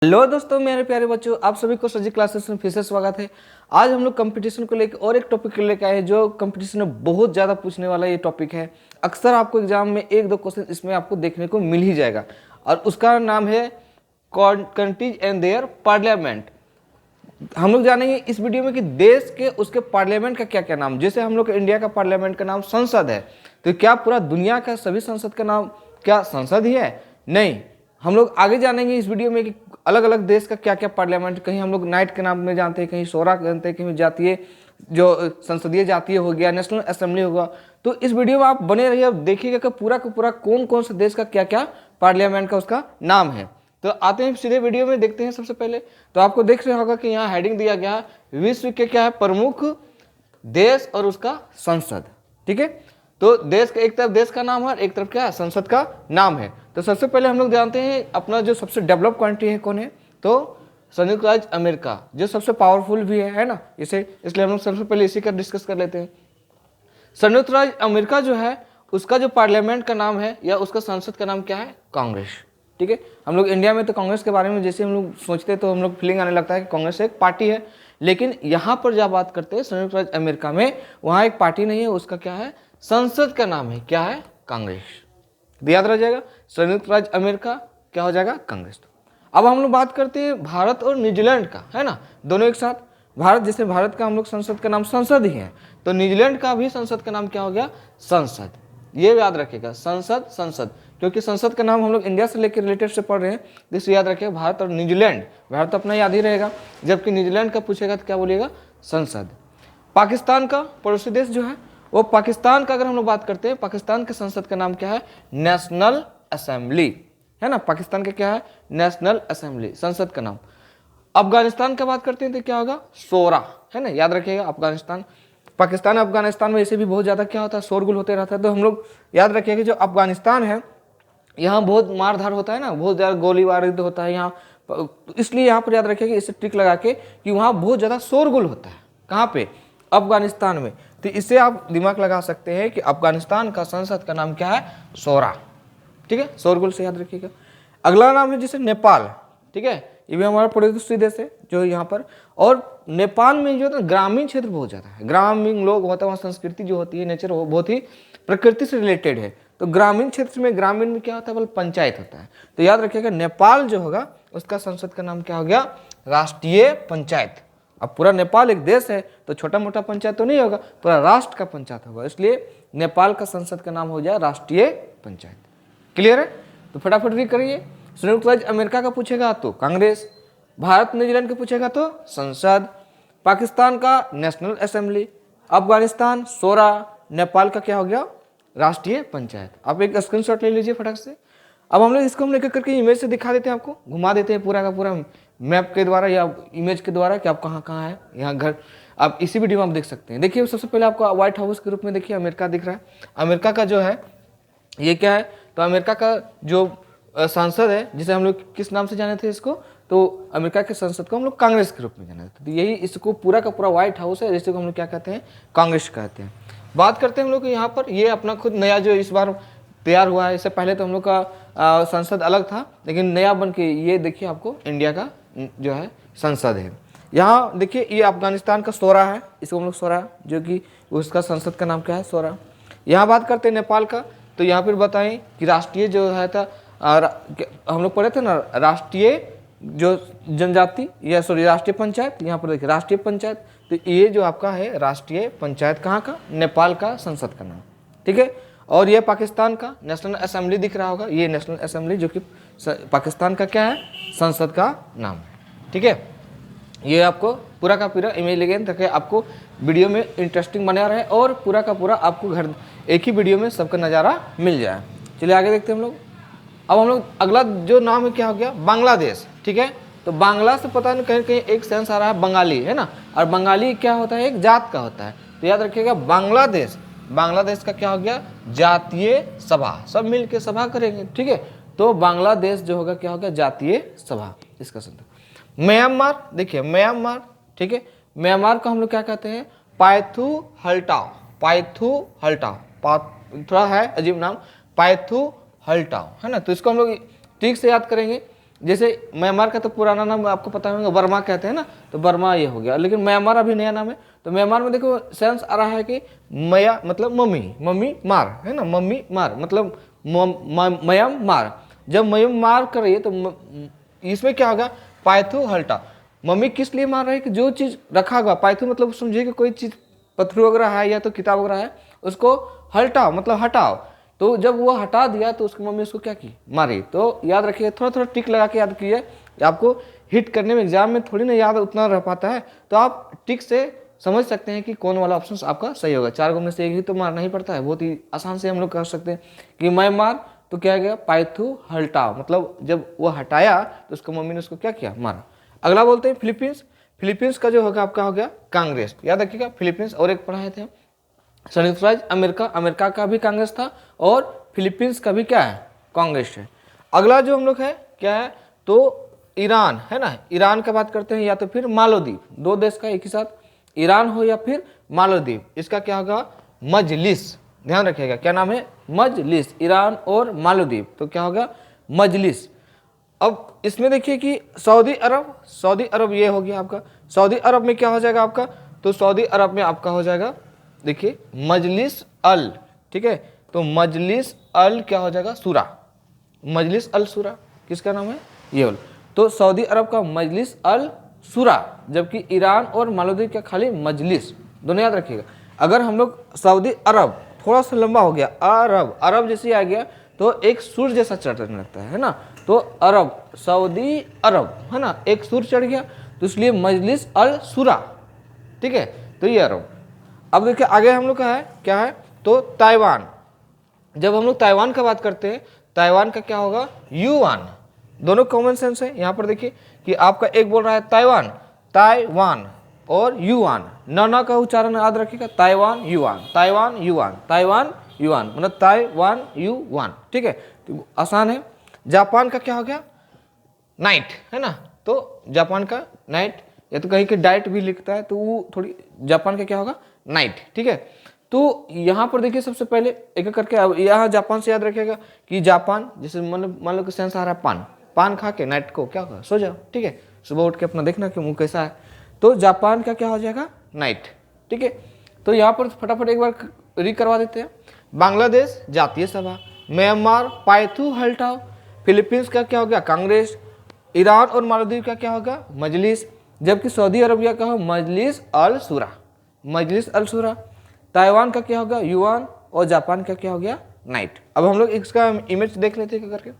Hello दोस्तों, मेरे प्यारे बच्चों, आप सभी को सजी क्लासेस में फिर से स्वागत है। आज हम लोग कंपटीशन को लेकर और एक टॉपिक लेकर आए हैं जो कंपटीशन में बहुत ज़्यादा पूछने वाला ये टॉपिक है। अक्सर आपको एग्जाम में एक दो क्वेश्चन इसमें आपको देखने को मिल ही जाएगा और उसका नाम है कंट्रीज एंड देयर पार्लियामेंट। हम लोग जानेंगे इस वीडियो में कि देश के उसके पार्लियामेंट का क्या क्या नाम। जैसे हम लोग इंडिया का पार्लियामेंट का नाम संसद है, तो क्या पूरा दुनिया का सभी संसद का नाम क्या संसद ही है? नहीं। हम लोग आगे जानेंगे इस वीडियो में कि अलग अलग देश का क्या क्या पार्लियामेंट, कहीं हम लोग नाइट के नाम में जानते हैं, कहीं शोरा जानते हैं, कहीं जातीय जो संसदीय जातीय हो गया, नेशनल असेंबली होगा। तो इस वीडियो में आप बने रहिए, देखिएगा कि पूरा का पूरा कौन कौन से देश का क्या क्या पार्लियामेंट का उसका नाम है। तो आते हैं सीधे वीडियो में, देखते हैं। सबसे पहले तो आपको देख रहे होगा कि यहाँ हेडिंग दिया गया है विश्व के क्या है प्रमुख देश और उसका संसद। ठीक है, तो देश का एक तरफ देश का नाम है, एक तरफ क्या है संसद का नाम है। तो सबसे पहले हम लोग जानते हैं अपना जो सबसे डेवलप कंट्री है कौन है, तो संयुक्त राज्य अमेरिका, जो सबसे पावरफुल भी है ना, इसे इसलिए हम लोग सबसे पहले इसी का डिस्कस कर लेते हैं। संयुक्त राज्य अमेरिका जो है उसका जो पार्लियामेंट का नाम है या उसका संसद का नाम क्या है? कांग्रेस। ठीक है, हम लोग इंडिया में तो कांग्रेस के बारे में जैसे हम लोग सोचते हैं तो हम लोग फीलिंग आने लगता है कि कांग्रेस एक पार्टी है, लेकिन यहाँ पर जब बात करते हैं संयुक्त राज्य अमेरिका में, वहाँ एक पार्टी नहीं है, उसका क्या है संसद का नाम है, क्या है? कांग्रेस। याद रह जाएगा, संयुक्त राज्य अमेरिका क्या हो जाएगा? कांग्रेस। अब हम लोग बात करते हैं भारत और न्यूजीलैंड का, है ना, दोनों एक साथ। भारत, जैसे भारत का हम लोग संसद का नाम संसद ही है, तो न्यूजीलैंड का भी संसद का नाम क्या हो गया? संसद। ये याद रखिएगा, संसद संसद, क्योंकि संसद का नाम हम लोग इंडिया से लेकर रिलेटेड से पढ़ रहे हैं, जिससे याद रखिएगा भारत और न्यूजीलैंड। भारत तो अपना याद ही रहेगा, जबकि न्यूजीलैंड का पूछेगा तो क्या बोलिएगा? संसद। पाकिस्तान का पड़ोसी देश जो है वो पाकिस्तान का, अगर हम लोग बात करते हैं, पाकिस्तान के संसद का नाम क्या है? नेशनल असेंबली, है ना। पाकिस्तान का क्या है? नेशनल असेंबली, संसद का नाम। अफगानिस्तान का बात करते हैं तो क्या होगा? शोरा, है ना, याद रखिएगा। अफगानिस्तान, पाकिस्तान अफगानिस्तान में ऐसे भी बहुत ज़्यादा क्या होता है, शोरगुल होते रहता है। तो हम लोग याद रखिएगा कि जो अफगानिस्तान है यहाँ बहुत मारधार होता है ना, बहुत ज़्यादा गोलीबारी होता है यहाँ, इसलिए यहाँ पर याद रखिएगा इसे ट्रिक लगा के कि वहाँ बहुत ज़्यादा शोरगुल होता है। कहाँ पे? अफगानिस्तान में। तो इससे आप दिमाग लगा सकते हैं कि अफगानिस्तान का संसद का नाम क्या है? शोरा। ठीक है, शोरगुल से याद रखिएगा। अगला नाम है जैसे नेपाल। ठीक है, ये भी हमारा पड़ोसी देश है जो यहाँ पर। और नेपाल में जो है ग्रामीण क्षेत्र बहुत ज़्यादा है, ग्रामीण लोग होता है, वहाँ संस्कृति जो होती है, नेचर वो बहुत ही प्रकृति से रिलेटेड है। तो ग्रामीण क्षेत्र में, ग्रामीण में क्या होता है? बल पंचायत होता है। तो याद रखिएगा नेपाल जो होगा उसका संसद का नाम क्या हो गया? राष्ट्रीय पंचायत। अब पूरा नेपाल एक देश है तो छोटा मोटा पंचायत तो नहीं होगा, पूरा राष्ट्र का पंचायत होगा, इसलिए नेपाल का संसद का नाम हो जाए राष्ट्रीय पंचायत। क्लियर है? तो फटाफट रीड करिए। संयुक्त राज्य अमेरिका का पूछेगा तो कांग्रेस, भारत न्यूजीलैंड का पूछेगा तो संसद, पाकिस्तान का नेशनल असेंबली, अफगानिस्तान शोरा, नेपाल का क्या हो गया? राष्ट्रीय पंचायत। आप एक स्क्रीनशॉट ले लीजिए फटाक से। अब हम लोग इसको हम लेकर करके इमेज से दिखा देते हैं, आपको घुमा देते हैं पूरा का पूरा मैप के द्वारा या इमेज के द्वारा कि आप कहाँ कहाँ है। यहाँ घर आप इसी वीडियो में आप देख सकते हैं। देखिए, सबसे पहले आपको व्हाइट हाउस के रूप में देखिए अमेरिका दिख रहा है। अमेरिका का जो है ये क्या है? तो अमेरिका का जो सांसद है, जिसे हम लोग किस नाम से जाने थे इसको, तो अमेरिका के संसद को हम लोग कांग्रेस के रूप में जाने थे। तो यही इसको पूरा का पूरा व्हाइट हाउस है, जिसको हम लोग क्या कहते हैं? कांग्रेस कहते हैं। बात करते हैं हम लोग यहाँ पर, ये अपना खुद नया जो इस बार तैयार हुआ है। इससे पहले तो हम लोग का संसद अलग था, लेकिन नया बन के ये देखिए आपको इंडिया का जो है संसद है। यहाँ देखिए ये अफगानिस्तान का शोरा है, इसको हम लोग शोरा, जो कि उसका संसद का नाम क्या है? शोरा। यहाँ बात करते हैं नेपाल का, तो यहाँ पर बताएं कि राष्ट्रीय जो है था, हम लोग पढ़े थे ना, राष्ट्रीय जो जनजाति या सॉरी राष्ट्रीय पंचायत। यहाँ पर देखिए राष्ट्रीय पंचायत, तो ये जो आपका है राष्ट्रीय पंचायत कहाँ का? नेपाल का संसद का नाम। ठीक है, और ये पाकिस्तान का नेशनल असेंबली दिख रहा होगा, ये नेशनल असेंबली जो कि पाकिस्तान का क्या है? संसद का नाम है। ठीक है, ये आपको पूरा का पूरा इमेज लगे ताकि आपको वीडियो में इंटरेस्टिंग बना रहे और पूरा का पूरा आपको घर एक ही वीडियो में सबका नज़ारा मिल जाए। चलिए आगे देखते हैं हम लोग। अब हम लोग अगला जो नाम है क्या हो गया? बांग्लादेश। ठीक है, तो बांग्ला से पता नहीं कहीं कहीं एक सेंस आ रहा है बंगाली, है ना, और बंगाली क्या होता है? एक जात का होता है। तो याद रखिएगा बांग्लादेश, बांग्लादेश का क्या हो गया? जातीय सभा, सब मिल के सभा करेंगे। ठीक है, तो बांग्लादेश जो होगा क्या होगा? जातीय सभा, इसका संदर्भ। म्यांमार, देखिए म्यांमार। ठीक है, म्यांमार को हम लोग क्या कहते हैं? पायथू हल्टाओ, पायथू हल्टाओ, थोड़ा है अजीब नाम, पायथू हल्टाओ, है ना। तो इसको हम लोग ठीक से याद करेंगे जैसे म्यांमार का तो पुराना नाम आपको पता होगा, बर्मा कहते हैं ना, तो बर्मा ये हो गया, लेकिन म्यांमार अभी नया नाम है। तो म्यांमार में देखो सेंस आ रहा है कि मया मतलब मम्मी, मम्मी मार है ना, मम्मी मार मतलब म्यांमार। जब म्यांमार कर रही है तो इसमें क्या होगा, पाइथु हल्टा। मम्मी किस लिए मार रही है कि जो चीज रखा हुआ, पाइथु मतलब समझिए कि कोई चीज पत्थर वगैरह है या तो किताब वगैरह है, उसको हल्टाओ मतलब हटाओ। तो जब वो हटा दिया तो उसकी मम्मी उसको क्या की, मारी। तो याद रखिए, थोड़ा थोड़ा टिक लगा के याद कीजिए, आपको हिट करने में एग्जाम में थोड़ी ना याद उतना रह पाता है, तो आप टिक से समझ सकते हैं कि कौन वाला ऑप्शन आपका सही होगा। 4 में से एक ही तो मारना ही पड़ता है, बहुत ही आसान से हम लोग कर सकते हैं कि मैं मार, तो क्या गया पाइथु हल्टाओ, मतलब जब वो हटाया तो उसको मम्मी ने उसको क्या किया, मारा। अगला बोलते हैं फिलीपींस। फिलीपींस का जो होगा आपका हो गया कांग्रेस, याद रखिएगा फिलीपींस। और एक पढ़ाए थे संयुक्त राज्य अमेरिका, अमेरिका का भी कांग्रेस था और फिलीपींस का भी क्या है, कांग्रेस है। अगला जो हम लोग है क्या है, तो ईरान है ना, ईरान का बात करते हैं, या तो फिर मालदीव, दो देश का एक ही साथ, ईरान हो या फिर मालदीव। इसका क्या होगा, मजलिस, ध्यान रखिएगा क्या नाम है, मजलिस। ईरान और मालदीव तो क्या होगा, मजलिस। अब इसमें देखिए कि सऊदी अरब, सऊदी अरब ये हो गया आपका, सऊदी अरब में क्या हो जाएगा आपका, तो सऊदी अरब में आपका हो जाएगा देखिए मजलिस अल, ठीक है। तो मजलिस अल क्या हो जाएगा, सूरा, मजलिस अल सूरा किसका नाम है, ये वाला। तो सऊदी अरब का मजलिस अल सूरा, जबकि ईरान और मालदीव का खाली मजलिस, दोनों याद रखिएगा। अगर हम लोग सऊदी अरब थोड़ा सा लंबा हो गया, अरब, अरब जैसे आ गया तो एक सुर जैसा चढ़ने लगता है ना, तो अरब, सऊदी अरब है ना, एक सुर चढ़ गया, तो इसलिए मजलिस अल सूरा, ठीक है। तो ये अरब। अब देखिए आगे हम लोग का है क्या है, तो ताइवान। जब हम लोग ताइवान का बात करते हैं, ताइवान का क्या होगा, युआन। दोनों कॉमन सेंस है। यहाँ पर देखिए कि आपका एक बोल रहा है ताइवान, ताइवान और युआन, ना का उच्चारण याद रखिएगा, Taiwan yuan, Taiwan yuan, Taiwan yuan मतलब ताइवान युआन, ठीक है। तो आसान है। जापान का क्या हो गया, नाइट है ना, तो जापान का नाइट, या तो कहीं के डाइट भी लिखता है, तो वो थोड़ी, जापान का क्या होगा, नाइट, ठीक है। तो यहाँ पर देखिए सबसे पहले एक एक करके, अब यहाँ जापान से याद रखिएगा कि जापान, जैसे मान लो कि सेंस आ रहा है पान, पान खा के नाइट को क्या होगा, सो जाओ, ठीक है। सुबह उठ के अपना देखना कि मुंह कैसा है, तो जापान का क्या हो जाएगा, नाइट, ठीक है। तो यहाँ पर फटाफट एक बार री करवा देते हैं। बांग्लादेश जातीय सभा, म्यांमार पाइथु हल्टाओ, फिलीपींस का क्या हो गया, कांग्रेस, ईरान और मालदीव का क्या होगा, मजलिस, जबकि सऊदी अरबिया का हो मजलिस अल सूरा, मजलिस अल सूरा। ताइवान का क्या होगा, युआन, और जापान का क्या हो गया, नाइट। अब हम लोग इसका इमेज देख लेते हैं क्या करके।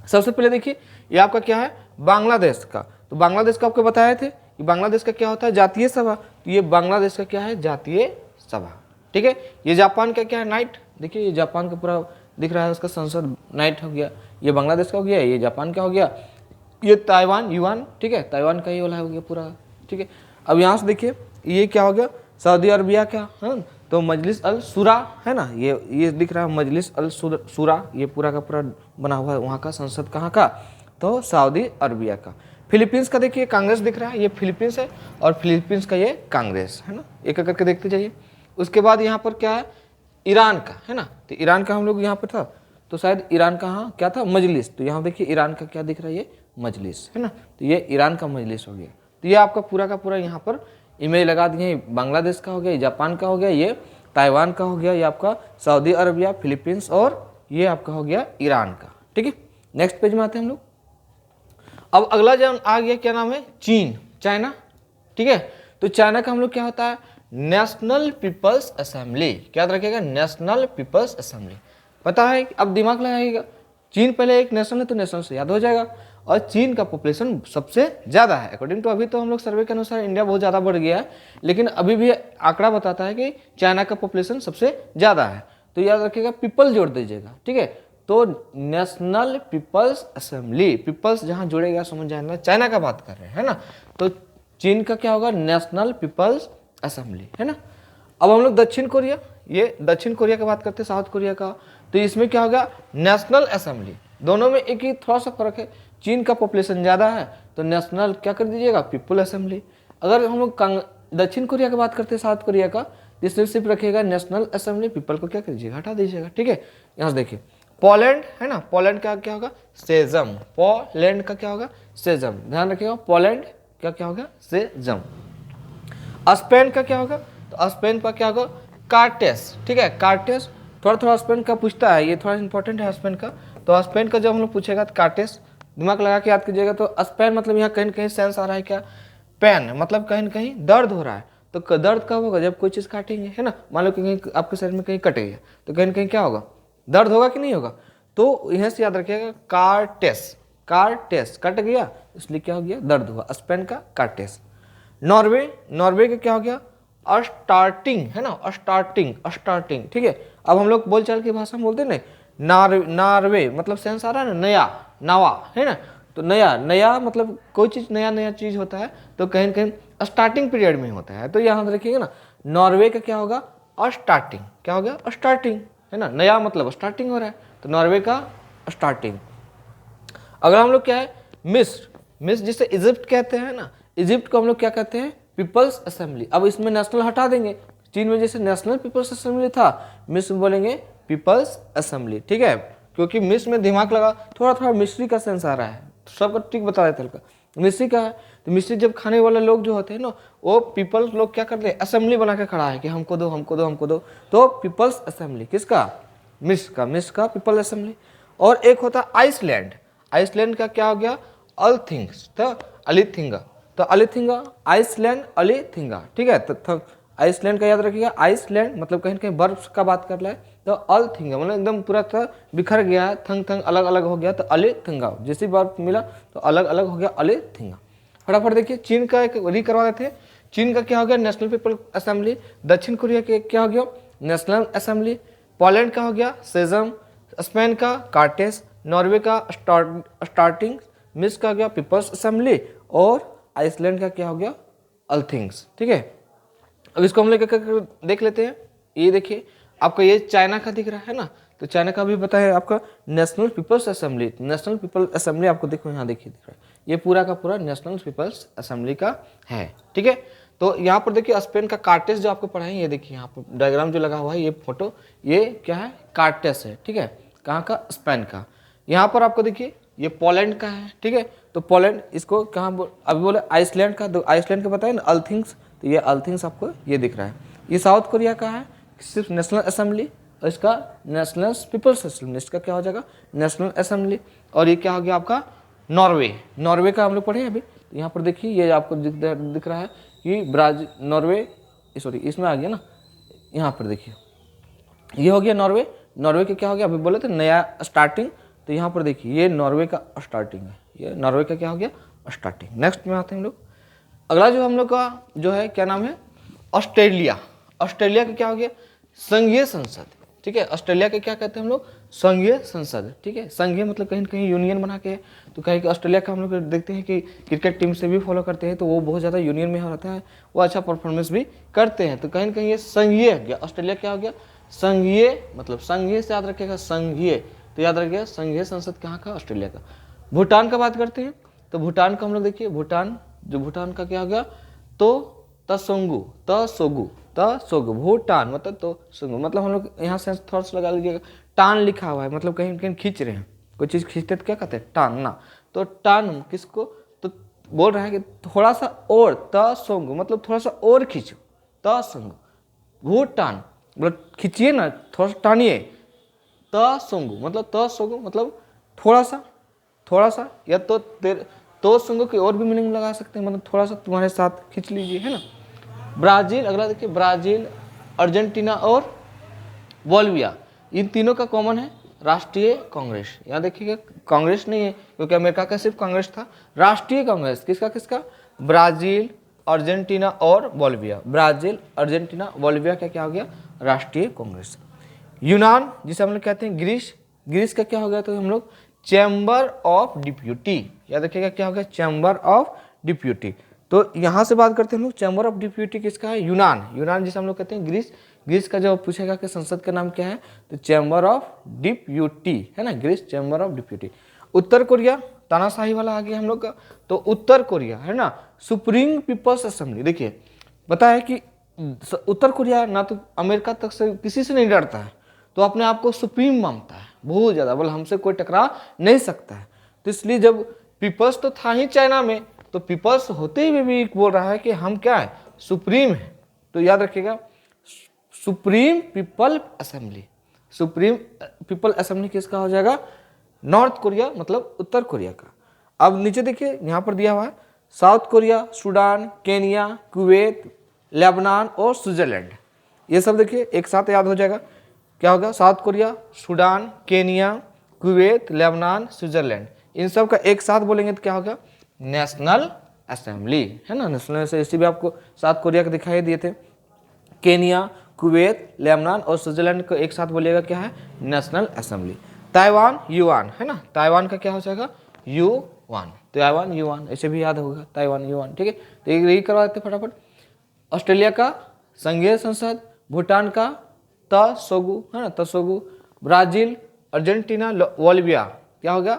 सबसे पहले देखिए ये आपका क्या है, बांग्लादेश का। तो बांग्लादेश का आपको बताए थे कि बांग्लादेश का क्या होता है, जातीय सभा। तो ये बांग्लादेश का क्या है, जातीय सभा, ठीक है। ये जापान का क्या है, नाइट। देखिए ये जापान का पूरा दिख रहा है, उसका संसद नाइट हो गया। ये बांग्लादेश का हो गया, ये जापान का हो गया, ये ताइवान युआन, ठीक है, ताइवान का ये वाला हो गया पूरा, ठीक है। अब यहाँ से देखिए ये क्या हो गया, सऊदी अरबिया का है, तो मजलिस अल सूरा है ना, ये दिख रहा है मजलिस अल सूरा, ये पूरा का पूरा बना हुआ है वहाँ का संसद, कहाँ का, तो सऊदी अरबिया का। फिलीपींस का देखिए कांग्रेस दिख रहा है, ये फिलीपींस है, और फिलीपींस का ये कांग्रेस है ना, एक एक करके देखते जाइए। उसके बाद यहाँ पर क्या है, ईरान का है ना, तो ईरान का हम लोग यहाँ पर था, तो शायद ईरान का हाँ क्या था, मजलिस। तो यहाँ देखिए ईरान का क्या दिख रहा है, ये मजलिस है ना, तो ये ईरान का मजलिस हो गया। तो ये आपका पूरा का पूरा यहाँ पर इमेज लगा दिए, बांग्लादेश का हो गया, ये जापान का हो गया, ये ताइवान का हो गया, ये आपका सऊदी अरबिया, फिलीपींस, और ये आपका हो गया ईरान का, ठीक है। नेक्स्ट पेज में आते हैं हम लोग। अब अगला जो आ गया क्या नाम है, चीन, चाइना, ठीक है। तो चाइना का हम लोग क्या होता है, नेशनल पीपल्स असेंबली, क्या याद रखिएगा, नेशनल पीपल्स असेंबली। पता है, अब दिमाग लगाइएगा, चीन पहले एक नेशन है तो नेशन से याद हो जाएगा, और चीन का पॉपुलेशन सबसे ज़्यादा है अकॉर्डिंग टू, अभी तो हम लोग सर्वे के अनुसार इंडिया बहुत ज़्यादा बढ़ गया है, लेकिन अभी भी आंकड़ा बताता है कि चाइना का पॉपुलेशन सबसे ज़्यादा है। तो याद रखिएगा पीपल जोड़ दीजिएगा, ठीक है। तो नेशनल पीपल्स असेंबली, पीपल्स जहाँ जुड़ेगा समझ जाएगा चाइना का बात कर रहे हैं, है ना। तो चीन का क्या होगा, नेशनल पीपल्स असेंबली, है ना। अब हम लोग दक्षिण कोरिया, ये दक्षिण कोरिया की बात करते हैं, साउथ कोरिया का, तो इसमें क्या होगा, नेशनल असेंबली। दोनों में एक ही थोड़ा सा फर्क है, चीन का पॉपुलेशन ज़्यादा है तो नेशनल क्या कर दीजिएगा, पीपल असेंबली। अगर हम लोग दक्षिण कोरिया की बात करते हैं, साउथ कोरिया का, इसमें सिर्फ रखिएगा नेशनल असेंबली, पीपल को क्या कर दीजिएगा, हटा दीजिएगा, ठीक है। यहाँ से देखिए पोलैंड है ना, पोलैंड का क्या होगा, सेजम। पोलैंड का क्या होगा, सेजम। ध्यान रखिएगा, पोलैंड का क्या होगा, सेजम। स्पेन का क्या होगा, तो स्पेन का क्या होगा, कार्टेस। ठीक है, कार्टेस। थोड़ा थोड़ा स्पेन का पूछता है, ये थोड़ा इंपॉर्टेंट है स्पेन का। तो स्पेन का जब हम लोग पूछेगा तो कार्टेस, दिमाग लगा के याद कीजिएगा। तो स्पेन मतलब यहाँ कहीं न कहीं सेंस आ रहा है क्या, पेन, मतलब कहीं न कहीं दर्द हो रहा है। तो दर्द कब होगा, जब कोई चीज़ काटेंगे, है ना। मान लो कहीं आपके शरीर में कहीं कट गई है, तो कहीं न कहीं क्या होगा, दर्द होगा कि नहीं होगा। तो यहाँ से याद रखिएगा, कार्टेस। कार्टेस, कट गया इसलिए क्या हो गया, दर्द हुआ। स्पेन का कार्टेस। नॉर्वे, नॉर्वे का क्या हो गया, स्टार्टिंग, है ना, स्टार्टिंग, स्टार्टिंग। ठीक है, अब हम लोग बोलचाल की भाषा में बोलते हैं ना, नार्वे मतलब सेंस आ रहा है ना, नया, नवा, है ना। तो नया, नया मतलब कोई चीज़ नया नया चीज़ होता है तो कहीं न कहीं स्टार्टिंग पीरियड में होता है। तो यहाँ रखिएगा ना, नॉर्वे का क्या होगा, स्टार्टिंग। क्या हो गया, स्टार्टिंग, है ना, नया मतलब स्टार्टिंग हो रहा है, तो नॉर्वे का स्टार्टिंग। अगर हम लोग क्या है, मिस्र, मिस्र जिसे इजिप्ट कहते हैं ना, इजिप्ट को हम लोग क्या कहते हैं, पीपल्स असेंबली। अब इसमें नेशनल हटा देंगे, चीन में जैसे नेशनल पीपल्स असेंबली था, मिस्र में बोलेंगे पीपल्स असेंबली। ठीक है, क्योंकि मिस्र में दिमाग लगा, थोड़ा थोड़ा मिस्री का सेंस आ रहा है, सबको ठीक बता देते हल्का, मिस्री का है। तो मिस्री जब खाने वाले लोग जो होते हैं ना, वो पीपल्स लोग क्या करते हैं, असेंबली बना के खड़ा है कि हमको दो, हमको दो, हमको दो। तो पीपल्स असेंबली किसका, मिस्र का पीपल असेंबली। और एक होता है आइसलैंड, आइसलैंड का क्या हो गया, अल्थिंग्स, तो अलिथिंगा। तो अलिथिंगा, आइसलैंड, अलिथिंगा। ठीक है, तो आइसलैंड का याद रखिएगा, आइसलैंड मतलब कहीं कहीं बर्फ का बात कर रहा है, तो अल्थिंगा मतलब एकदम पूरा तरह बिखर गया है, थंग थंग अलग अलग हो गया, तो अलिथिंगा। जैसे बर्फ मिला तो अलग अलग हो गया, अलिथिंगा। फटाफट देखिए, चीन का एक री करवा देते हैं। चीन का क्या हो गया, नेशनल पीपल असेंबली। दक्षिण कोरिया के क्या हो गया, नेशनल असेंबली। पोलैंड का हो गया सेजम। स्पेन का कार्टेस। नॉर्वे का स्टार्टिंग। मिस्र का हो गया पीपल्स असेंबली। और आइसलैंड का क्या हो गया, अल्थिंग्स। ठीक है, अब इसको हम लोग देख लेते हैं। ये देखिए, आपका ये चाइना का दिख रहा है ना, तो चाइना का भी पता है आपका National People's Assembly. National People's Assembly आपको देखो यहाँ देखिए दिख रहा है, ये पूरा का पूरा नेशनल पीपल्स असेंबली का है। ठीक है, तो यहाँ पर देखिए स्पेन का कार्टेस जो आपको पढ़ाएं, ये देखिए यहाँ पर डायग्राम जो लगा हुआ है, ये फोटो, ये क्या है, कार्टेस है। ठीक है, कहाँ का, स्पेन का। यहाँ पर आपको देखिए ये पोलैंड का है। ठीक है, तो पोलैंड इसको कहाँ अभी बोले, आइसलैंड का। तो आइसलैंड का पता है ना, अल्थिंग्स, तो ये अल्थिंग्स आपको ये दिख रहा है। ये साउथ कोरिया का है, सिर्फ नेशनल असेंबली, और इसका नेशनल पीपल्स असेंबली, इसका क्या हो जाएगा, नेशनल असेंबली। और ये क्या हो गया आपका, नॉर्वे। नॉर्वे का हम लोग पढ़े अभी, तो यहाँ पर देखिए ये आपको दिख रहा है कि ब्राजील, नॉर्वे, सॉरी इसमें आ गया ना, यहाँ पर देखिए ये हो गया नॉर्वे। नॉर्वे के क्या हो गया, अभी बोले थे नया स्टार्टिंग, तो यहाँ पर देखिए ये नॉर्वे का स्टार्टिंग है, ये नॉर्वे का क्या हो गया, स्टार्टिंग। नेक्स्ट में आते हैं हम लोग, अगला जो हम लोग का जो है क्या नाम है, ऑस्ट्रेलिया। ऑस्ट्रेलिया का क्या हो गया, संघीय संसद। ठीक है, ऑस्ट्रेलिया के क्या कहते हैं हम लोग, संघीय संसद। ठीक है, संघीय मतलब कहीं न कहीं यूनियन बना के, तो कहीं कि ऑस्ट्रेलिया का हम लोग देखते हैं कि क्रिकेट टीम से भी फॉलो करते हैं, तो वो बहुत ज़्यादा यूनियन में रहता है, वो अच्छा परफॉर्मेंस भी करते हैं। तो कहीं न कहीं ये संघीय गया, ऑस्ट्रेलिया क्या हो गया, संघीय, मतलब संघीय से याद रखिएगा, संघीय, तो याद रखिएगा संघीय संसद कहाँ का, ऑस्ट्रेलिया का। भूटान का बात करते हैं, तो भूटान का हम लोग देखिए, भूटान, जो भूटान का क्या हो गया, तो तसोंगु, तसोगु, तसोगु, भूटान मतलब तो सोंगु, मतलब हम लोग यहाँ से थोड़ा सा लगा लीजिएगा, टान लिखा हुआ है, मतलब कहीं कहीं खींच रहे हैं, कोई चीज़ खींचते तो क्या कहते हैं, टानना। तो टान किसको, तो बोल रहा है कि थोड़ा सा और, तसोंगु मतलब थोड़ा सा और खींचो, तसोंगु। भूटान मतलब खींचिए ना, थोड़ा सा टानिए। तसोंगु मतलब, तसोंगु मतलब थोड़ा सा, या तो संगो की और भी मीनिंग लगा सकते हैं, मतलब थोड़ा सा तुम्हारे साथ खींच लीजिए, है ना। ब्राजील, अगला देखिए, ब्राजील, अर्जेंटीना और बोलिविया, इन तीनों का कॉमन है राष्ट्रीय कांग्रेस। यहाँ देखिएगा कांग्रेस नहीं है, क्योंकि अमेरिका का सिर्फ कांग्रेस था। राष्ट्रीय कांग्रेस किसका किसका, ब्राजील, अर्जेंटीना और बोलिविया। ब्राजील, अर्जेंटीना, बोलिविया का क्या हो गया, राष्ट्रीय कांग्रेस। यूनान, जिसे हम लोग कहते हैं ग्रीस, ग्रीस का क्या हो गया, तो हम लोग चैम्बर ऑफ डिप्यूटी, याद रखिएगा क्या हो गया, चैम्बर ऑफ डिप्यूटी। तो यहाँ से बात करते हैं हम लोग, चैम्बर ऑफ डिप्यूटी किसका है, यूनान। यूनान जिसे हम लोग कहते हैं ग्रीस, ग्रीस का जब पूछेगा कि संसद का नाम क्या है, तो चैम्बर ऑफ डिप्यूटी, है ना, ग्रीस चैम्बर ऑफ डिप्यूटी। उत्तर कोरिया, तानाशाही वाला आ गया हम लोग का, तो उत्तर कोरिया, है ना, सुप्रीम पीपल्स असेंबली। देखिए पता है कि उत्तर कोरिया ना तो अमेरिका तक से किसी से नहीं डरता है, तो अपने आप को सुप्रीम मानता है, बहुत ज़्यादा, बोले हमसे कोई टकरा नहीं सकता है। तो इसलिए जब पीपल्स तो था ही चाइना में, तो पीपल्स होते हुए भी बोल रहा है कि हम क्या है, सुप्रीम है। तो याद रखिएगा, supreme people assembly, supreme people assembly किसका हो जाएगा, नॉर्थ कोरिया मतलब उत्तर कोरिया का। अब नीचे देखिए यहाँ पर दिया हुआ है south Korea, Sudan, Kenya, Kuwait, Lebanon और स्विट्जरलैंड। ये सब देखिए एक साथ याद हो जाएगा, क्या होगा, south Korea, Sudan, Kenya, Kuwait, Lebanon, Switzerland. इन सब का एक साथ बोलेंगे तो क्या होगा, नेशनल असेंबली, है ना। नेशनल असेंबली इसी भी आपको साउथ कोरिया के दिखाई दिए थे, केनिया, कुवैत, लेबनान और स्विट्जरलैंड को एक साथ बोलिएगा क्या है, नेशनल असेंबली। ताइवान युआन, है ना, ताइवान का क्या हो जाएगा, युआन, ताइवान युआन, ऐसे भी याद होगा, ताइवान युआन, ठीक है। तो यही करवा देते फटाफट। ऑस्ट्रेलिया का संघीय संसद, भूटान का तसोगु, है ना, तसोगु, ब्राजील, अर्जेंटीना, बोलिविया, क्या होगा,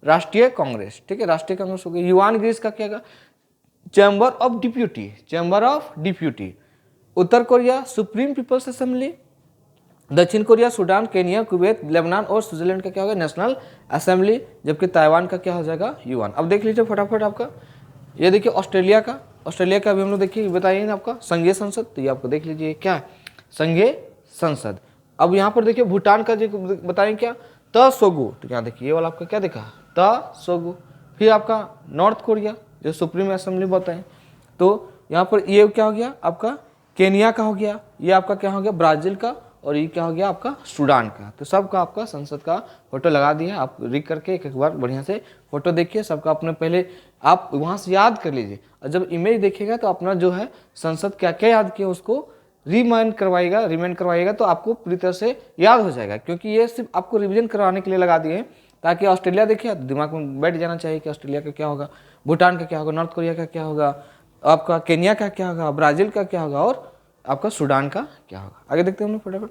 राष्ट्रीय कांग्रेस, ठीक है, राष्ट्रीय कांग्रेस हो गई। युआन ग्रीस का क्या होगा, chamber of deputy, chamber of deputy. उत्तर कोरिया सुप्रीम पीपल्स असेंबली, दक्षिण Korea, Sudan, Kenya, Kuwait, Lebanon और स्विट्जरलैंड का क्या होगा, नेशनल असेंबली, जबकि ताइवान का क्या हो जाएगा, युआन। अब देख लीजिए फटाफट आपका, ये देखिए ऑस्ट्रेलिया का, ऑस्ट्रेलिया का भी हम लोग देखिए बताइए ना आपका संघीय संसद, तो ये आपको देख लीजिए क्या है, संघीय संसद। अब यहाँ पर देखिए भूटान का जो बताएं क्या, तसोगु, तो क्या देखिए ये वाला आपका क्या देखा, तसोगु। फिर आपका नॉर्थ कोरिया जो सुप्रीम असेंबली बताएं, तो यहाँ पर ये क्या हो गया आपका, केनिया का हो गया, ये आपका क्या हो गया, ब्राजील का, और ये क्या हो गया आपका, सूडान का। तो सबका आपका संसद का फोटो लगा दिया, आप रीड करके एक बार बढ़िया से फोटो देखिए, सबका अपने पहले आप वहाँ से याद कर लीजिए, और जब इमेज देखिएगा तो अपना जो है संसद क्या क्या याद किया उसको रिमाइंड करवाइएगा, तो आपको पूरी तरह से याद हो जाएगा, क्योंकि ये सिर्फ आपको रिविजन करवाने के लिए लगा दिए हैं, ताकि ऑस्ट्रेलिया देखिए तो दिमाग में बैठ जाना चाहिए कि ऑस्ट्रेलिया का क्या होगा, भूटान का क्या होगा, नॉर्थ कोरिया का क्या होगा, आपका केनिया का क्या होगा, ब्राजील का क्या होगा, और आपका सूडान का क्या होगा। आगे देखते हैं हम लोग फटाफट।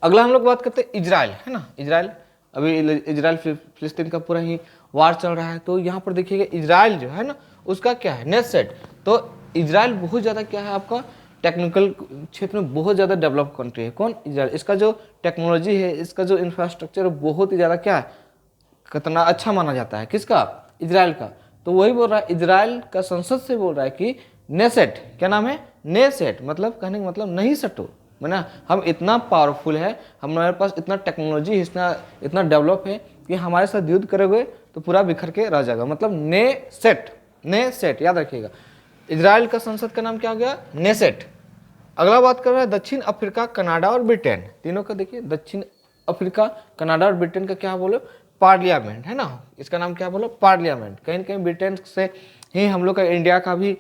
अगला हम लोग बात करते हैं इजराइल, है ना, इजराइल। अभी इजराइल फिलिस्तीन का पूरा ही वार चल रहा है, तो यहाँ पर देखिएगा इजराइल जो है ना, उसका क्या है, नेसेट। तो इजराइल बहुत ज़्यादा क्या है आपका, टेक्निकल क्षेत्र में बहुत ज़्यादा डेवलप कंट्री है। कौन, इजराइल। इसका जो टेक्नोलॉजी है, इसका जो इंफ्रास्ट्रक्चर है, बहुत ही ज़्यादा क्या है, कितना अच्छा माना जाता है, किसका, इजराइल का। तो वही बोल रहा है, इजराइल का संसद से बोल रहा है कि नेसेट, क्या नाम है, नेसेट, मतलब कहने का मतलब नहीं सटो, ना हम इतना पावरफुल है, हमारे पास इतना टेक्नोलॉजी, इतना डेवलप है कि हमारे साथ युद्ध करोगे तो पूरा बिखर के रह जाएगा, मतलब नेसेट याद रखिएगा। इजराइल का संसद का नाम क्या हो गया, नेसेट। अगला बात कर रहा है दक्षिण अफ्रीका, कनाडा और ब्रिटेन, तीनों का देखिए, दक्षिण अफ्रीका, कनाडा और ब्रिटेन का क्या बोलो, पार्लियामेंट, है ना, इसका नाम क्या बोलो, पार्लियामेंट। कहीं न कहीं ब्रिटेन से ही हम लोग का इंडिया का भी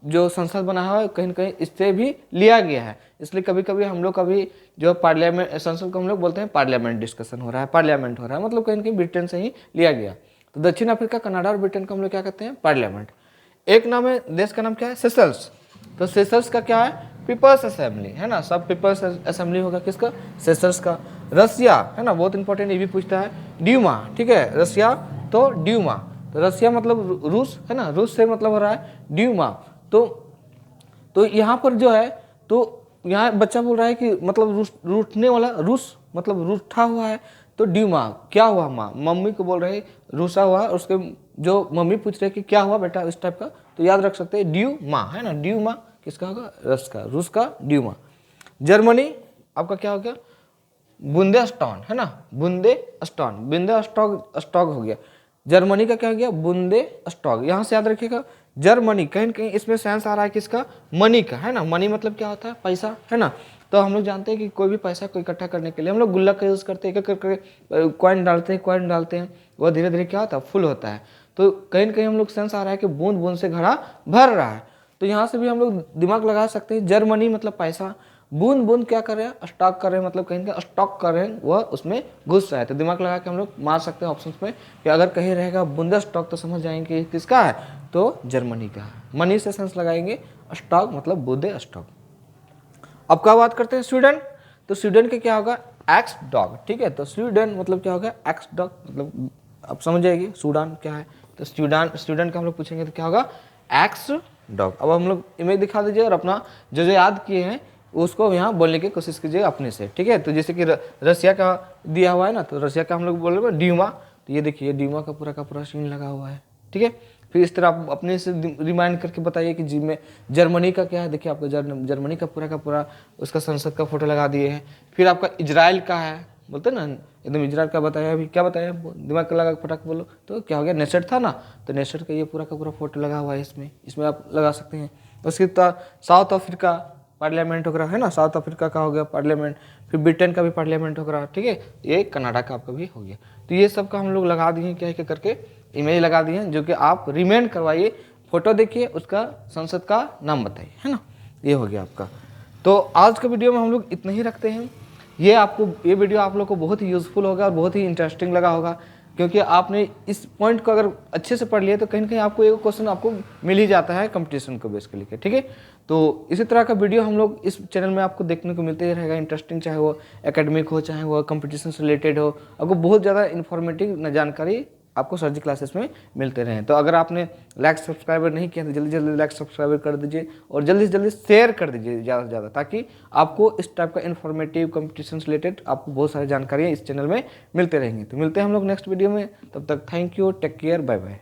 जो संसद बना हुआ है, कहीं न कहीं इससे भी लिया गया है, इसलिए कभी कभी हम लोग कभी जो पार्लियामेंट संसद को हम लोग बोलते हैं पार्लियामेंट डिस्कशन हो रहा है, पार्लियामेंट हो रहा है, मतलब कहीं न कहीं ब्रिटेन से ही लिया गया। तो दक्षिण अफ्रीका, कनाडा और ब्रिटेन को हम लोग क्या कहते हैं, पार्लियामेंट। एक नाम है, देश का नाम क्या है, सेशल्स। तो सेशल्स का क्या है, पीपल्स असेंबली, है ना, सब पीपल्स असेंबली होगा किसका, सेशल्स का। रसिया, है ना, बहुत इंपॉर्टेंट, ये भी पूछता है, ड्यूमा, ठीक है, रसिया तो ड्यूमा, तो रसिया मतलब रूस, है ना, रूस से मतलब हो रहा है ड्यूमा। तो यहाँ पर जो है, तो यहाँ बच्चा बोल रहा है कि मतलब रूठने वाला, रूस मतलब रूठा हुआ है, तो ड्यूमा क्या हुआ, माँ मम्मी को बोल रहे रूसा हुआ, उसके जो मम्मी पूछ रहे कि क्या हुआ बेटा, इस टाइप का, तो याद रख सकते हैं ड्यूमा, है ना, ड्यूमा किसका होगा, रूस का ड्यूमा। जर्मनी आपका क्या हो गया, बुंदेस्टॉन, है ना, बुंदेस्टॉग हो गया। जर्मनी का क्या हो गया, बुंदेस्टॉग। यहाँ से याद रखिएगा, जर्मनी कहीं कहीं इसमें सेंस आ रहा है किसका, मनी का, है ना, मनी मतलब क्या होता है, पैसा, है ना। तो हम लोग जानते हैं कि कोई भी पैसा को इकट्ठा करने के लिए हम लोग गुल्लक का यूज़ करते हैं, एक करके कॉइन डालते हैं, वह धीरे धीरे क्या होता है, फुल होता है। तो कहीं न कहीं हम लोग सेंस आ रहा है कि बूंद बूंद से घड़ा भर रहा है, तो यहाँ से भी हम लोग दिमाग लगा सकते हैं, जर्मनी मतलब पैसा, बूंद बूंद क्या कर रहे हैं, स्टॉक कर रहे हैं, मतलब कहीं स्टॉक कर रहे हैं, वह उसमें घुस रहा है। तो दिमाग लगा के हम लोग मार सकते हैं ऑप्शन में कि अगर कहीं रहेगा बुंदेस्टॉक तो समझ जाएंगे किसका है, तो जर्मनी का है। मनी से सेंस लगाएंगे, स्टॉक मतलब बुंदेस्टॉक। अब क्या बात करते हैं स्वीडन, तो स्वीडन का क्या होगा, एक्स डॉग, ठीक है। तो स्वीडन मतलब क्या होगा, एक्स डॉग, मतलब आप समझ जाएंगे सूडान क्या है, तो स्वीडन का हम लोग पूछेंगे तो क्या होगा, एक्स डॉग। अब हम लोग इमेज दिखा दीजिए और अपना जो याद किए हैं उसको यहाँ बोलने की कोशिश कीजिए अपने से, ठीक है। तो जैसे कि रसिया का दिया हुआ है ना, तो रसिया का हम लोग बोल रहे हैं ड्यूमा, तो ये देखिए ड्यूमा का पूरा सीन लगा हुआ है, ठीक है। फिर इस तरह आप अपने से रिमाइंड करके बताइए कि जी में जर्मनी का क्या है, देखिए आपका जर्मनी का पूरा उसका संसद का फोटो लगा दिए हैं। फिर आपका इजराइल का है, बोलते ना एकदम इजराइल का बताया, अभी क्या बताया, दिमाग का लगा फटाक बोलो, तो क्या हो गया, नेशर था ना, तो नेशर का ये पूरा का पूरा फोटो लगा हुआ है इसमें आप लगा सकते हैं। उसके बाद साउथ अफ्रीका पार्लियामेंट वगैरह है ना, साउथ अफ्रीका का हो गया पार्लियामेंट, फिर ब्रिटेन का भी पार्लियामेंट वगैरह, ठीक है। ये कनाडा का आपका भी हो गया। तो ये सब का हम लोग लगा दिए क्या करके इमेज लगा दिए हैं, जो कि आप रिमेंड करवाइए, फोटो देखिए, उसका संसद का नाम बताइए, है ना। ये हो गया आपका। तो आज के वीडियो में हम लोग इतना ही रखते हैं। ये वीडियो आप लोग को बहुत ही यूज़फुल होगा और बहुत ही इंटरेस्टिंग लगा होगा, क्योंकि आपने इस पॉइंट को अगर अच्छे से पढ़ लिया तो कहीं ना कहीं आपको एक क्वेश्चन आपको मिल ही जाता है कंपटीशन को बेस के लिए, ठीक है। तो इसी तरह का वीडियो हम लोग इस चैनल में आपको देखने को मिलते ही रहेगा, इंटरेस्टिंग, चाहे वो एकेडमिक हो, चाहे वो कंपटीशन से रिलेटेड हो, आपको बहुत ज़्यादा इन्फॉर्मेटिव जानकारी आपको सर जी क्लासेस में मिलते रहें। तो अगर आपने लाइक सब्सक्राइबर नहीं किया तो जल्दी जल्दी लाइक सब्सक्राइबर कर दीजिए और जल्दी से जल्दी शेयर कर दीजिए ज़्यादा से ज़्यादा, ताकि आपको इस टाइप का इन्फॉर्मेटिव कंपटीशन से रिलेटेड आपको बहुत सारी जानकारियाँ इस चैनल में मिलते रहेंगी। तो मिलते हैं हम लोग नेक्स्ट वीडियो में, तब तक thank you, take care, bye bye.